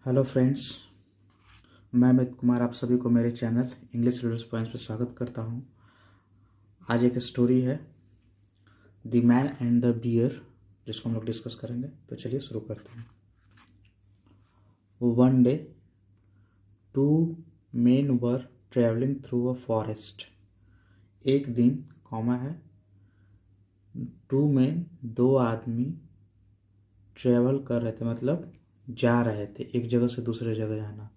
Hello friends, मैं अमित कुमार आप सभी को मेरे चैनल इंग्लिश रीडर्स पॉइंट्स पर स्वागत करता हूं। आज एक स्टोरी है the man and the bear, जिसको हम लोग डिस्कस करेंगे। तो चलिए शुरू करते हैं। One day two men were travelling through a forest. एक दिन कॉमा है, टू मेन दो आदमी ट्रेवल कर रहे थे, मतलब जा रहे थे एक जगह से दूसरे जगह जाना।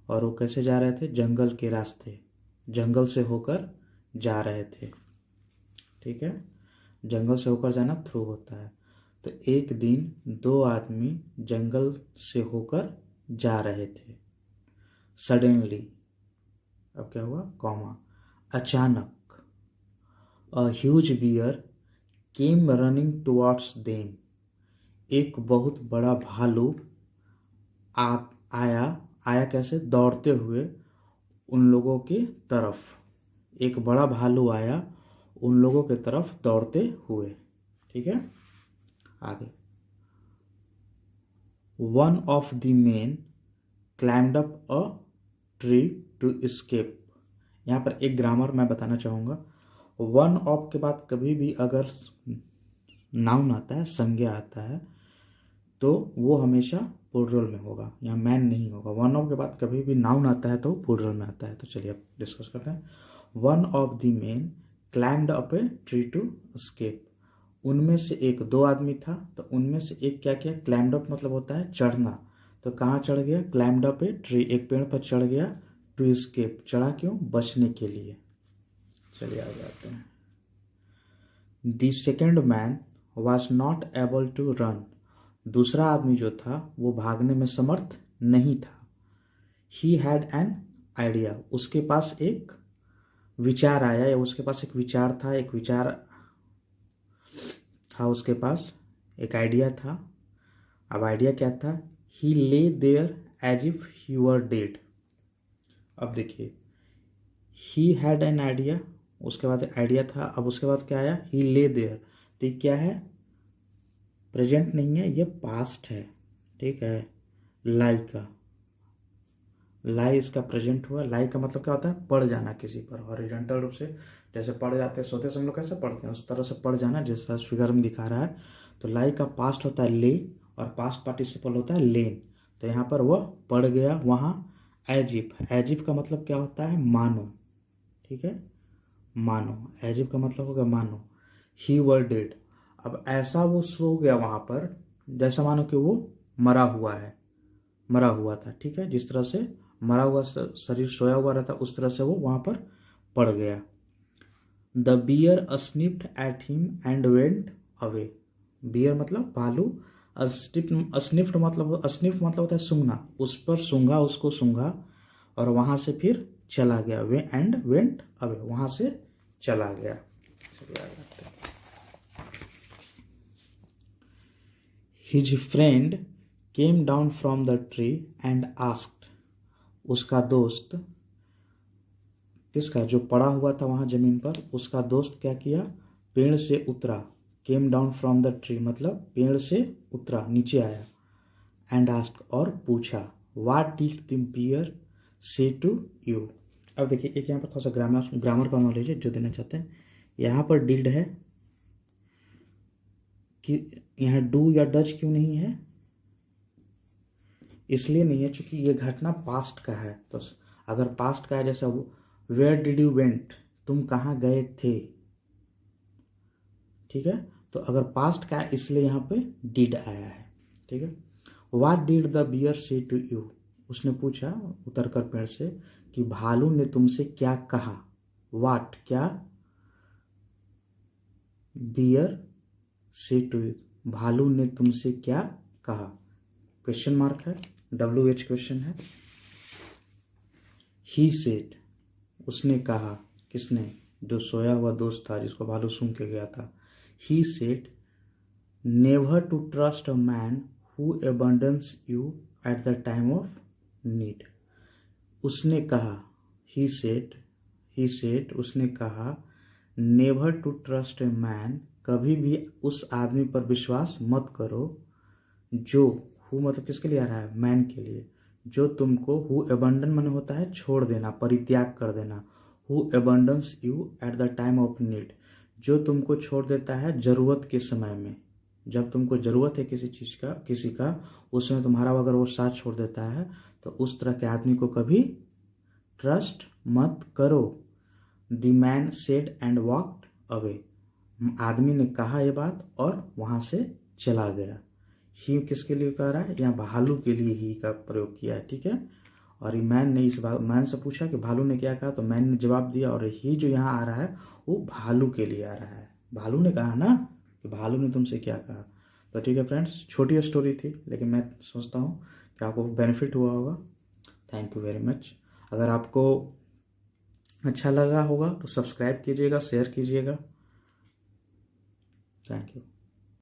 और वो कैसे जा रहे थे? जंगल के रास्ते, जंगल से होकर जा रहे थे। ठीक है, जंगल से होकर जाना थ्रू होता है। तो एक दिन दो आदमी जंगल से होकर जा रहे थे। सडनली, अब क्या हुआ? कॉमा, अचानक a huge bear came running towards them. एक बहुत बड़ा भालू आया। आया कैसे? दौड़ते हुए उन लोगों की तरफ। एक बड़ा भालू आया उन लोगों की तरफ दौड़ते हुए। ठीक है, आगे। One of the men climbed up a tree to escape. यहाँ पर एक ग्रामर मैं बताना चाहूँगा। वन ऑफ के बाद कभी भी अगर नाउन आता है, संज्ञा आता है, तो वो हमेशा प्लूरल में होगा, यहाँ मैन नहीं होगा। वन ऑफ के बाद कभी भी नाउन आता है तो प्लूरल में आता है। तो चलिए अब डिस्कस करते हैं। One of the men climbed up a tree to escape. उनमें से एक, दो आदमी था तो उनमें से एक क्या किया? क्लाइम्ड अप मतलब होता है चढ़ना। तो कहाँ चढ़ गया? क्लाइम्ड अप ए ट्री, एक पेड़ पर चढ़ गया। टू एस्केप, चढ़ा क्यों? बचने के लिए। चलिए आगे आते हैं। The second man was not able to run. दूसरा आदमी जो था वो भागने में समर्थ नहीं था। He had an idea. उसके पास एक विचार आया, या उसके पास एक विचार था, एक विचार था उसके पास, एक आइडिया था। अब आइडिया क्या था? He lay there as if he were dead. अब देखिए, ही हैड एन आइडिया, उसके बाद आइडिया था। अब उसके बाद क्या आया? ही ले देयर। तो ये क्या है? प्रेजेंट नहीं है, ये पास्ट है। ठीक है, लाई का, लाई इसका प्रेजेंट हुआ। लाई का मतलब क्या होता है? पड़ जाना किसी पर, हॉरिजॉन्टल रूप से। जैसे पड़ जाते हैं सोते से, हम लोग कैसे पढ़ते हैं, उस तरह से पड़ जाना, जैसा फिगर में दिखा रहा है। तो लाई का पास्ट होता है ले, और पास्ट पार्टिसिपल होता है लेन। तो यहाँ पर वह पड़ गया वहाँ। एजिप, एजिप का मतलब क्या होता है? मानो। ठीक है, मानो, एजिप का मतलब होगा मानो। ही वर डेड। अब ऐसा वो सो गया वहां पर, जैसा मानो कि वो मरा हुआ है, मरा हुआ था। ठीक है, जिस तरह से मरा हुआ शरीर सोया हुआ रहता, उस तरह से वो वहां पर पड़ गया। The bear sniffed at him and went away. Bear मतलब भालू, स्निफ्ड मतलब होता है सूंघना। उस पर सूंघा, उसको सूंघा, और वहां से फिर चला गया। वे एंड वेंट अवे, वहां से चला गया। His friend came down from the tree and asked. उसका दोस्त, किसका? जो पड़ा हुआ था वहां जमीन पर, उसका दोस्त क्या किया? पेड़ से उतरा। Came down from the tree मतलब पेड़ से उतरा, नीचे आया। एंड आस्क्ड, और पूछा। व्हाट डिड द बियर से टू यू। अब देखिए, एक यहाँ पर थोड़ा सा ग्रामर का नॉलेज है जो देना चाहते हैं। यहाँ पर डिड है कि यहाँ डू या डज क्यों नहीं है? इसलिए नहीं है क्योंकि ये घटना पास्ट का है। तो अगर पास्ट का है, जैसे वेयर डिड यू वेंट, तुम कहाँ गए थे। ठीक है, तो अगर पास्ट का है इसलिए यहाँ पे डिड आया है। ठीक है, व्हाट डिड द बियर से टू यू। उसने पूछा उतर कर पेड़ से कि भालू ने तुमसे क्या कहा। व्हाट, क्या? बियर से टू यू, भालू ने तुमसे क्या कहा। क्वेश्चन मार्क है, WH क्वेश्चन है। ही सेड, उसने कहा। किसने? जो सोया हुआ दोस्त था, जिसको भालू सूंघ के गया था। He said, never to trust a man who abandons you at the time of need. उसने कहा, ही सेड, उसने कहा, never to trust a man, कभी भी उस आदमी पर विश्वास मत करो जो, हु मतलब किसके लिए आ रहा है? मैन के लिए। जो तुमको, हु अबंडन मन होता है छोड़ देना, परित्याग कर देना। Who abandons you at the time of need, जो तुमको छोड़ देता है जरूरत के समय में। जब तुमको जरूरत है किसी चीज का, किसी का, उस समय तुम्हारा अगर वो साथ छोड़ देता है तो उस तरह के आदमी को कभी ट्रस्ट मत करो। The man said and walked away, आदमी ने कहा ये बात और वहां से चला गया। ही किसके लिए कह रहा है, यहाँ भालू के लिए ही का प्रयोग किया है, ठीक है। और ये मैन ने इस बात, मैन से पूछा कि भालू ने क्या कहा, तो मैन ने जवाब दिया, और ही जो यहाँ आ रहा है वो भालू के लिए आ रहा है। भालू ने कहा ना कि भालू ने तुमसे क्या कहा। तो ठीक है फ्रेंड्स, छोटी स्टोरी थी लेकिन मैं सोचता हूँ कि आपको बेनिफिट हुआ होगा। Thank you very much. अगर आपको अच्छा लगा होगा तो सब्सक्राइब कीजिएगा, शेयर कीजिएगा। Thank you.